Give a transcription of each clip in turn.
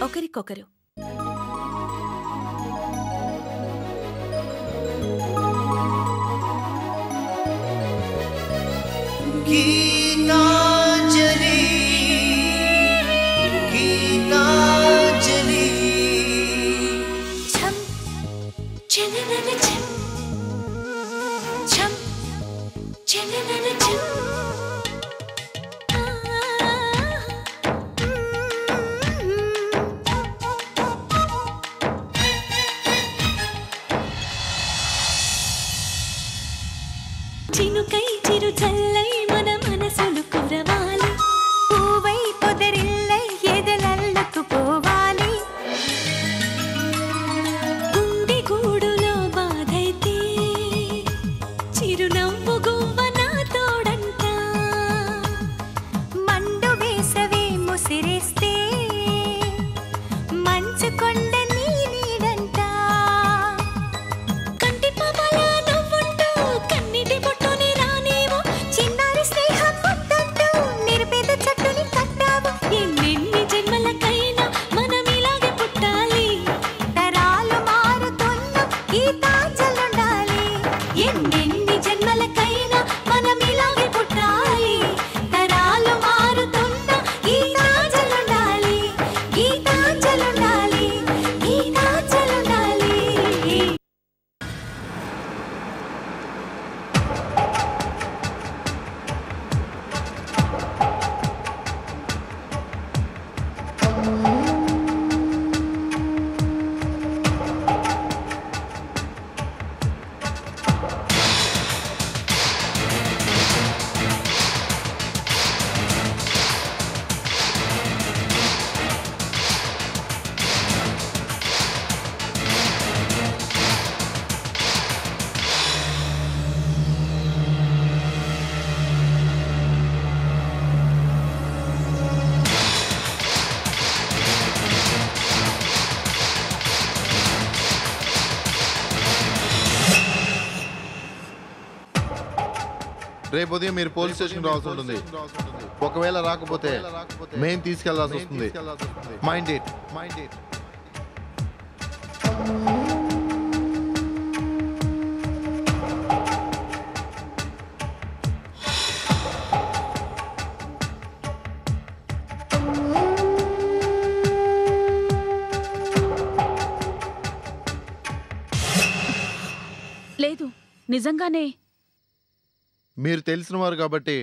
ఒకరికొకరు. గీతాంజలి గీతాంజలి ఛం చననన ఛం ఛం చననన ఛం చినుకై చిరు చల్లై మన మనసులు కురవాలి పూవై పొదరిల్లై ఎదలల్లకు పోవాలి గుండె గూడులో బాధైతే చిరునవ్వు గువ్వ నా తోడంట మండు వేసవే ముసిరేస్తే మంచు కొండ నీ నీడంట కంటి పాపలా నవ్వుంటూ కన్నిటి బొట్టుని రానేమో చిన్నారి స్నేహం ముద్దంటూ నిరుపేద చెట్టుని కట్టావు ఎన్నెన్ని జన్మలకైనా మనం ఇలాగే పుట్టాలి తరాలు మారుతున్న గీతాంజలుండాలి ఎన్నెన్ని జన్మలకైనా మనం ఇలాగే పుట్టాలి తరాలు మారుతున్న గీతాంజలుండాలి గీతాంజలుండాలి గీతాంజలుండాలి. రేపు ఉదయం మీరు పోలీస్ స్టేషన్ రావాల్సి ఉంటుంది. ఒకవేళ రాకపోతే మేము తీసుకెళ్లాల్సి వస్తుంది. Mind it. లేదు నిజంగానే మీరు తెలిసిన వారు కాబట్టి,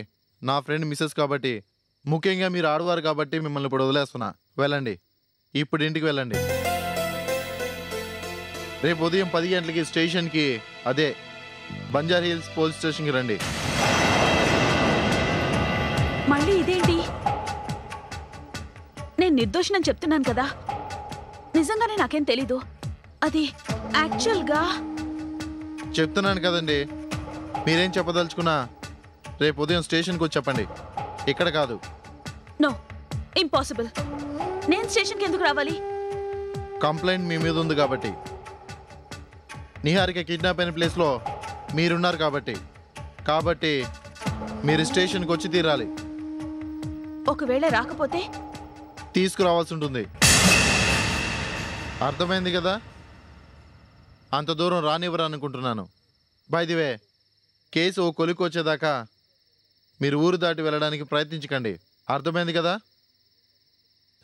నా ఫ్రెండ్ మిస్సెస్ కాబట్టి, ముఖ్యంగా మీరు ఆడవారు కాబట్టి మిమ్మల్ని ఇప్పుడు వదిలేస్తున్నా. వెళ్ళండి, ఇప్పుడు ఇంటికి వెళ్ళండి. రేపు ఉదయం 10 గంటలకి స్టేషన్కి, అదే బంజారా హిల్స్ పోలీస్ స్టేషన్కి రండి. మళ్ళీ ఇదేంటి? నేను నిర్దోషినని చెప్తున్నాను కదా. నిజంగానే నాకేం తెలీదు. అది యాక్చువల్గా చెప్తున్నాను కదండి. మీరేం చెప్పదలుచుకున్నా రేపు ఉదయం స్టేషన్కి వచ్చి చెప్పండి, ఇక్కడ కాదు. No, impossible. నేను స్టేషన్కి ఎందుకు రావాలి? కంప్లైంట్ మీ మీద ఉంది కాబట్టి. నిహారిక కిడ్నాప్ అయిన ప్లేస్లో మీరున్నారు కాబట్టి మీరు స్టేషన్కి వచ్చి తీరాలి. ఒకవేళ రాకపోతే తీసుకురావాల్సి ఉంటుంది. అర్థమైంది కదా? అంత దూరం రానివ్వరు అనుకుంటున్నాను. బై ది వే, కేసు ఓ కొలికి వచ్చేదాకా మీరు ఊరు దాటి వెళ్ళడానికి ప్రయత్నించకండి. అర్థమైంది కదా?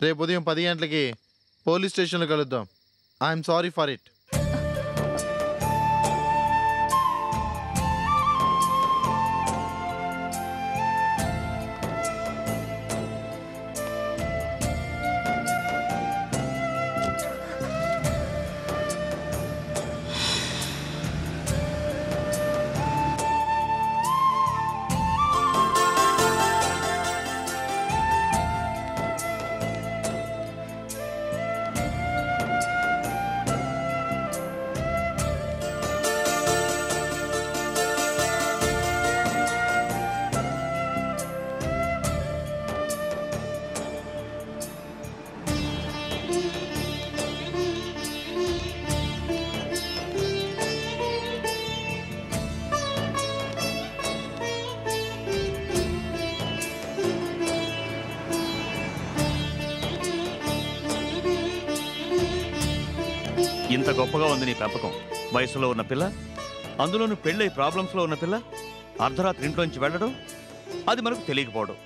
రేపు ఉదయం 10 గంటలకి పోలీస్ స్టేషన్లో కలుద్దాం. I'm sorry for it. ఇంత గొప్పగా ఉంది నీ పెంపకం. వయసులో ఉన్న పిల్ల, అందులోనూ పెళ్ళై ప్రాబ్లమ్స్లో ఉన్న పిల్ల, అర్ధరాత్రి ఇంట్లోంచి వెళ్ళడం, అది మనకు తెలియకపోవడం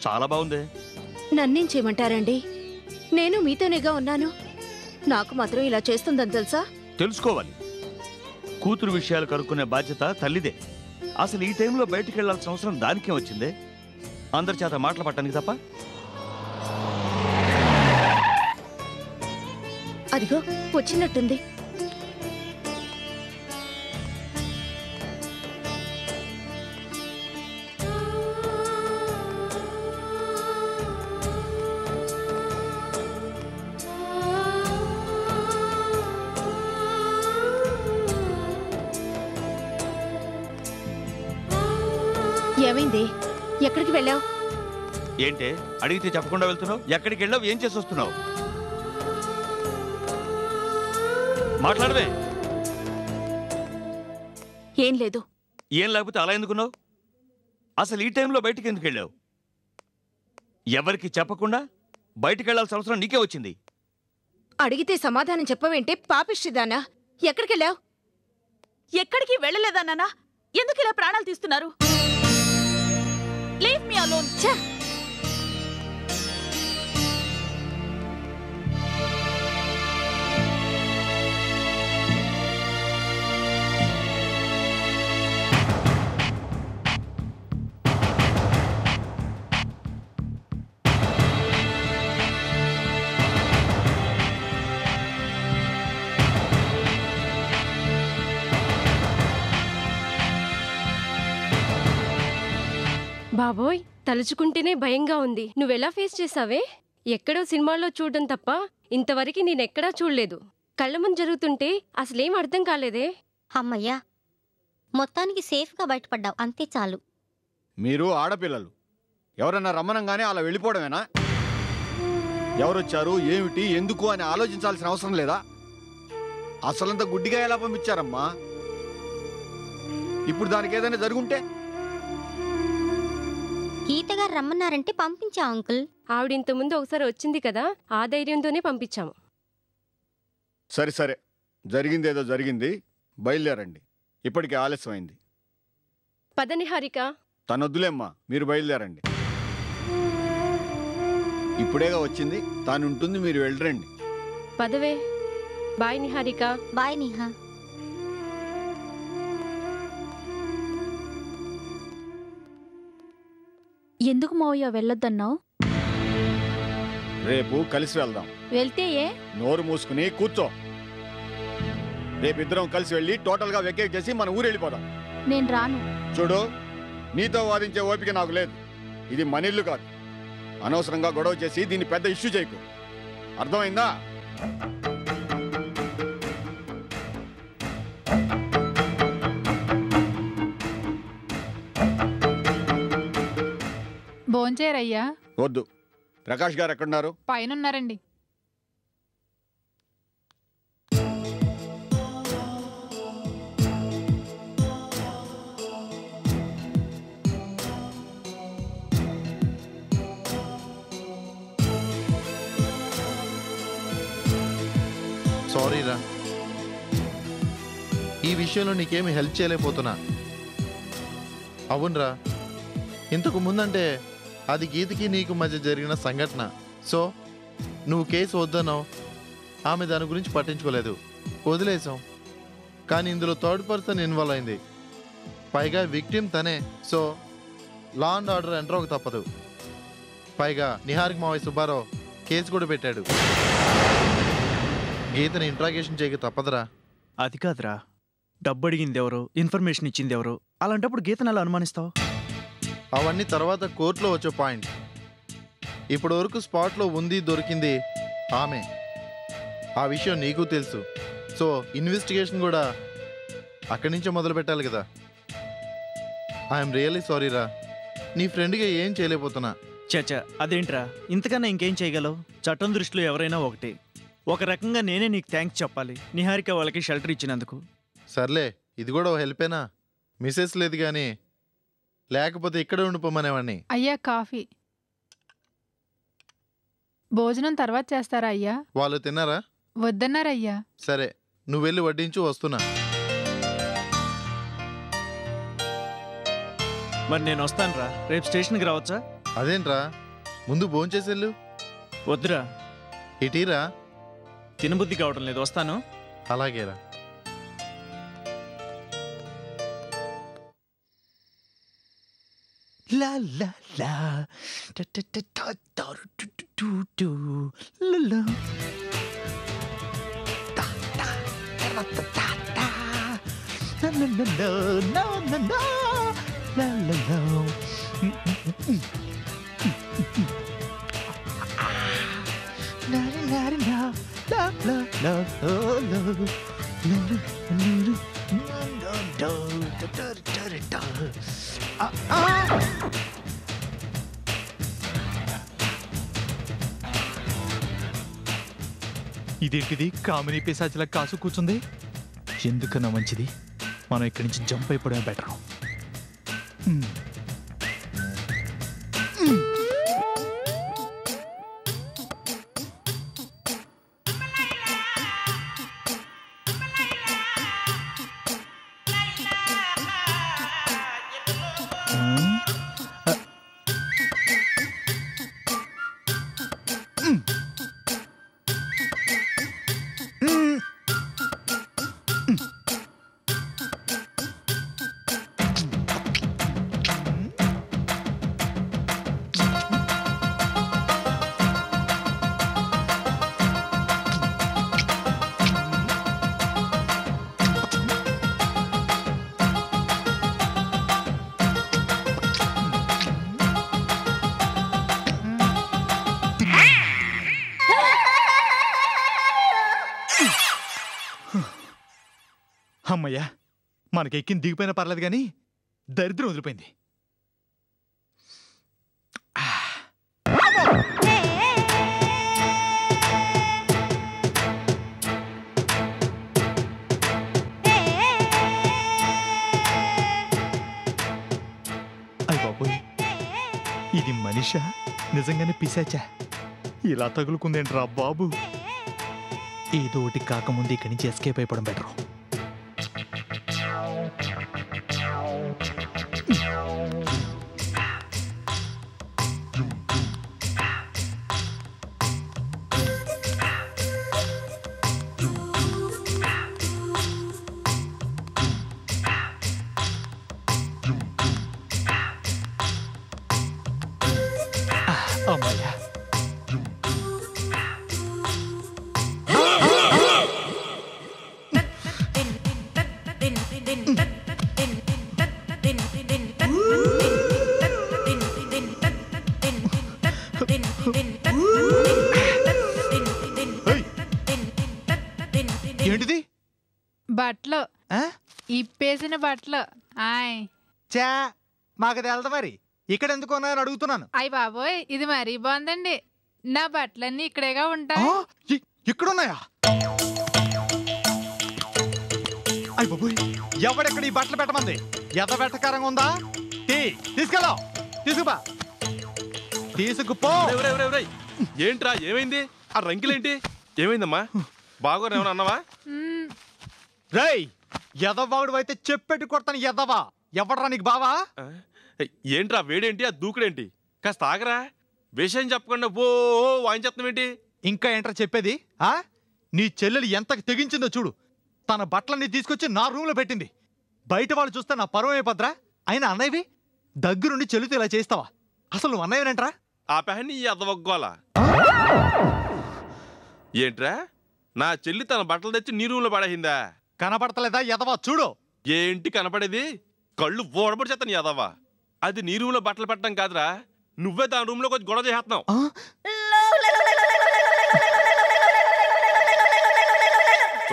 చాలా బాగుంది. నన్నేం చేయమంటారండి? నేను మీతోనేగా ఉన్నాను. నాకు మాత్రం ఇలా చేస్తుందని తెలుసా? తెలుసుకోవాలి. కూతురు విషయాలు కనుక్కునే బాధ్యత తల్లిదే. అసలు ఈ టైంలో బయటికి వెళ్లాల్సిన అవసరం దానికే వచ్చిందే? అందరి చేత మాటలు పట్టడానికి తప్ప. అదిగో వచ్చినట్టుంది. ఏమైంది? ఎక్కడికి వెళ్ళావు? ఏంటే అడిగితే చెప్పకుండా వెళ్తున్నావు? ఎక్కడికి వెళ్ళావు? ఏం చేసి వస్తున్నావు? మాట్లాడవే. ఏం లేదు. ఏం లేకపోతే అలా ఎందుకున్నావు? అసలు ఈ టైంలో బయటికి ఎందుకు వెళ్ళావు? ఎవరికి చెప్పకుండా బయటికి వెళ్ళాల్సిన అవసరం నీకే వచ్చింది. అడిగితే సమాధానం చెప్పవేంటే పాపిష్టిదానా? ఎక్కడికెళ్ళావు? ఎక్కడికి వెళ్ళలేదా నాన్న? ఎందుకు ఇలా ప్రాణాలు తీస్తున్నారు? Leave me alone. ఛ! బాబోయ్, తలుచుకుంటేనే భయంగా ఉంది. నువ్వెలా ఫేస్ చేసావే? ఎక్కడో సినిమాల్లో చూడడం తప్ప ఇంతవరకు నేనెక్కడా చూడలేదు. కళ్ళ ముందు జరుగుతుంటే అసలేం అర్థం కాలేదే. అమ్మయ్యా, మొత్తానికి సేఫ్గా బయటపడ్డావు, అంతే చాలు. మీరు ఆడపిల్లలు, ఎవరన్నా రమ్మనంగానే అలా వెళ్ళిపోవడమేనా? ఎవరొచ్చారు, ఏమిటి, ఎందుకు అని ఆలోచించాల్సిన అవసరం లేదా? అసలంత గుడ్డిగా ఎలా పంపించారమ్మా? ఇప్పుడు దానికి ఏదైనా జరుగుంటే? గీత గారు రమ్మన్నారంటే పంపించా అంకుల్. ఆవిడ ఇంతకుముందు ఒకసారి వచ్చింది కదా, ఆ ధైర్యంతోనే పంపించాము. సరే సరే, జరిగిందేదో జరిగింది, బయలుదేరండి. ఇప్పటికే ఆలస్యమైంది. పద నిహారిక. తనొద్దులేమ్మా, మీరు బయలుదేరండి. ఇప్పుడేగా వచ్చింది, తానుంటుంది, మీరు వెళ్ళరండి. పదవే. బాయ్ నిహారిక. బాయ్ నిహా. ఎందుకు మావయ్య వెళ్ళొద్దన్నావు? రేపు కలిసి వెళ్దాం. వెళ్తే ఏ? నోరు మూసుకుని కూర్చో. రేపిద్దరం కలిసి వెళ్ళి టోటల్గా వెకేట్ చేసి మన ఊరు వెళ్ళిపోదాం. నేను రాను. చూడు, నీతో వాదించే ఓపిక నాకు లేదు. ఇది మన ఇల్లు కాదు. అనవసరంగా గొడవ చేసి దీన్ని పెద్ద ఇష్యూ చేయకు, అర్థమైందా? భోంచేరయ్యా. వద్దు. ప్రకాష్ గారు ఎక్కడున్నారు? పైనున్నారండి. సారీ రా, ఈ విషయంలో నీకేమి హెల్ప్ చేయలేకపోతున్నా. అవునరా, ఇంతకు ముందంటే అది గీతకి నీకు మధ్య జరిగిన సంఘటన. సో నువ్వు కేసు వద్దన్నావు, ఆమె దాని గురించి పట్టించుకోలేదు, వదిలేసాం. కానీ ఇందులో థర్డ్ పర్సన్ ఇన్వాల్వ్ అయింది, పైగా విక్టిమ్ తనే. So law and order enter ఒక తప్పదు. పైగా నిహారిక మావయ్య సుబ్బారావు కేసు కూడా పెట్టాడు. గీతని ఇంట్రాగేషన్ చేయక తప్పదురా. అది కాదురా, డబ్బు అడిగింది ఎవరు, ఇన్ఫర్మేషన్ ఇచ్చింది ఎవరు? అలాంటప్పుడు గీతను ఎలా అనుమానిస్తావు? అవన్నీ తర్వాత కోర్టులో వచ్చే పాయింట్. ఇప్పటి వరకు స్పాట్లో ఉంది, దొరికింది ఆమె. ఆ విషయం నీకు తెలుసు. సో ఇన్వెస్టిగేషన్ కూడా అక్కడి నుంచే మొదలు పెట్టాలి కదా. ఐఎమ్ రియల్లీ సారీ రా, నీ ఫ్రెండ్గా ఏం చేయలేకపోతున్నా. చచ్చా, అదేంట్రా, ఇంతకన్నా ఇంకేం చేయగలవు? చట్టం దృష్టిలో ఎవరైనా ఒకటే. ఒక రకంగా నేనే నీకు థ్యాంక్స్ చెప్పాలి, నిహారిక వాళ్ళకి షెల్టర్ ఇచ్చినందుకు. సర్లే, ఇది కూడా ఓ హెల్పేనా? మిసెస్ లేదు కానీ లేకపోతే ఇక్కడ ఉండిపోమనేవాడిని. అయ్యా కాఫీ. భోజనం తర్వాత చేస్తారా అయ్యా? వాళ్ళు తిన్నారా? వద్దన్నారయ్యా. సరే నువ్వు వెళ్ళి వడ్డించు, వస్తున్నా. మరి నేను వస్తానురా, రేపు స్టేషన్కి రావచ్చా? అదేంట్రా, ముందు భోంచేసెళ్ళు. వద్దురా, ఇటీరా. తినబుద్ధి కావడం లేదు, వస్తాను. అలాగేరా. La la la, da da da da da do do do, la la, da da da da da da, la la la la, la la la, la la la, la la la la, la la la, la la la. ఇదేంటిది కామినీ పిశాచిలా కాసు కూర్చుంది? ఎందుకన్నా మంచిది మనం ఇక్కడి నుంచి jump అయిపోవడమే better. అమ్మయ్యా, మనకి ఎక్కిన దిగిపోయినా పర్లేదు కానీ దరిద్రం వదిలిపోయింది. అయ్య బాబోయ్, ఇది మనిషా నిజంగానే పిశాచా? ఇలా తగులుకుందేంట్రా బాబు. ఏదో ఒకటి కాకముందు ఇక్కడి నుంచి ఎస్కేప్ అయిపోవడం బెటర్. అమ్మయ్యా, ఏంటిది? బట్టలు, ఇప్పేసిన బట్టలు. ఆయ్ చా, మాకు తెలదు మరి. ఇక్కడ ఎందుకు ఉన్నాయని అడుగుతున్నాను. అయ్య బాబోయ్, ఇది మరీ బాగుందండి. నా బట్టలన్నీ ఇక్కడేగా ఉంటాయి. ఇక్కడున్నాయా? అయ్య బాబోయ్, ఎవడెక్కడ ఈ బట్టలు పెట్టమంది? ఎద వెట్టకారంగా ఉందా? తీసుకెళ్ళా, తీసుకుపా, తీసుకుపో. ఏంట్రా, ఏమైంది? ఆ రంకిలేంటి? ఏమైందమ్మా? బాగోరు ఏమన్నా అన్నావా? రేయ్, ఎదవాడు అయితే చెప్పెట్టి కొడతాను. ఎదవా ఎవడరా నీకు బావా? ఏంట్రా వేడేంటి, ఆ దూకుడేంటి? కాస్త ఆగరా. విషయం చెప్పకుండా ఓ వాయించేస్తామేంటి? ఇంకా ఏంట్రా చెప్పేది? నీ చెల్లెలు ఎంతకు తెగించిందో చూడు. తన బట్టలన్నీ తీసుకొచ్చి నా రూమ్లో పెట్టింది. బయట వాళ్ళు చూస్తే నా పరువు అయిపోద్రా. అయినా అన్నయ్యవి దగ్గరుండి చెల్లుతూ ఇలా చేస్తావా? అసలు నువ్వు అన్నయ్యవేంట్రా? ఆ పెహని ఎదవగ్గోలా. ఏంట్రా, నా చెల్లి తన బట్టలు తెచ్చి నీ రూమ్లో పడేసిందా? కనపడతలేదా ఎదవా? చూడు. ఏంటి కనపడేది? కళ్ళు ఓడబడి చేస్తాను ఎదవా. అది నీ రూమ్లో బట్టలు పెట్టడం కాదురా, నువ్వే దాని రూమ్లో కొంచెం గొడవ చేస్తున్నావు.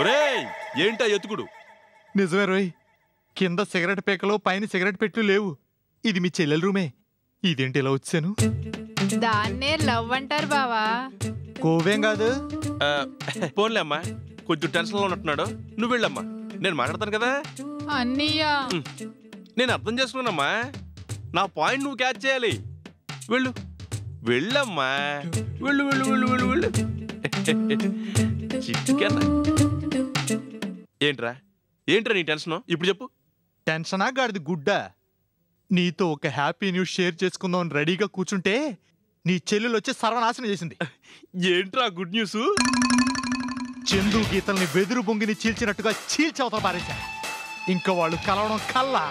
ఒరేయ్, ఏంటా ఎతుకుడు? నిజమే రోయ్, కింద సిగరెట్ పేకలో పైన సిగరెట్ పెట్టు లేవు. ఇది మీ చెల్లెల రూమే. ఇదేంటి ఇలా వచ్చాను? దాన్నే లవ్ అంటారు బావా. కోవేం కాదు. పోన్లే అమ్మా, కొంచెం టెన్షన్ లో ఉన్నట్టున్నాడు. నువ్వు వెళ్ళమ్మా, నేను మాట్లాడతాను కదా. అన్నయ్యా, నేను అర్థం చేసుకున్నానమ్మా. నా పాయింట్ నువ్వు క్యాచ్ చేయాలి. వెళ్ళు, వెళ్ళమ్మా, వెళ్ళు వెళ్ళు వెళ్ళు వెళ్ళు వెళ్ళు. చిటికెన. ఏంట్రా ఏంట్రా నీ టెన్షన్ ఇప్పుడు చెప్పు. టెన్షనా గాడిది గుడ్డ? నీతో ఒక హ్యాపీ న్యూస్ షేర్ చేసుకుందాం రెడీగా కూర్చుంటే నీ చెల్లెలు వచ్చి సర్వనాశనం చేసింది. ఏంట్రా గుడ్ న్యూస్? చందు గీతల్ని వెదురు బొంగిని చీల్చినట్టుగా చీల్చవతల పారేశా. ఇంకా వాళ్ళు కలవడం కల్లా.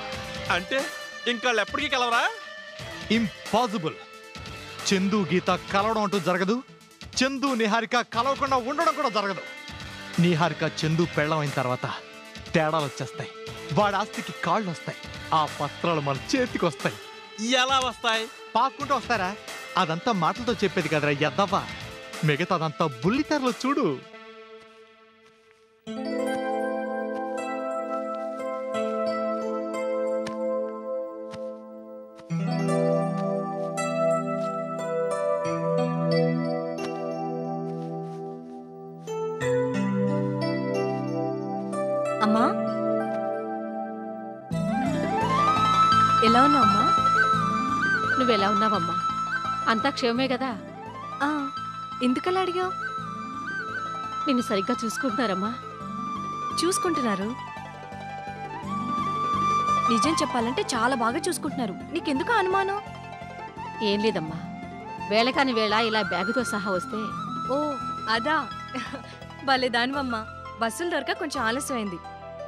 అంటే ఇంకా వాళ్ళు ఎప్పటికీ కలవరా? ఇంపాసిబుల్. చందు గీత కలవడం అంటూ జరగదు. చందు నిహారిక కలవకుండా ఉండడం కూడా జరగదు. నిహారిక చందు పెళ్ళమైన తర్వాత తేడాలు వచ్చేస్తాయి. వాడి ఆస్తికి కాళ్ళు వస్తాయి. ఆ పత్రాలు మన చేతికి వస్తాయి. ఎలా వస్తాయి? పాక్కుంటూ వస్తారా? అదంతా మాటలతో చెప్పేది కదరా ఎద్దవ్వా. మిగతాదంతా బుల్లితెరలో చూడు. అమ్మా, ఎలా ఉన్నావమ్మా? నువ్వెలా ఉన్నావమ్మా? అంతా క్షేమమే కదా? ఎందుకలా అడిగావు? నిన్ను సరిగ్గా చూసుకుంటున్నారమ్మా? చూసుకుంటున్నారు. నిజం చెప్పాలంటే చాలా బాగా చూసుకుంటున్నారు. నీకెందుకు అనుమానం? ఏం లేదమ్మా, వేళకాని వేళ ఇలా బ్యాగుతో సహా వస్తే. ఓ అదా, భలే దానివమ్మా. బస్సులు దొరక కొంచెం ఆలస్యమైంది.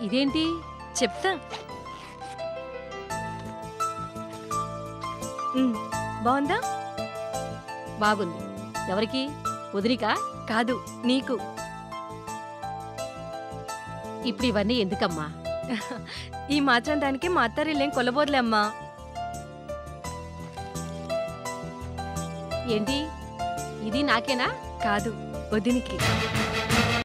ఇదేంటి? చెప్తా. బాగుందా? బాగుంది. ఎవరికి? వదిలికా? కాదు, నీకు. ఇప్పుడు ఇవన్నీ ఎందుకమ్మా? ఈ మాత్రం దానికి మా అత్తారిల్లేం కొలబోదులే అమ్మా. ఏంటి ఇది నాకేనా? కాదు, వదినికి.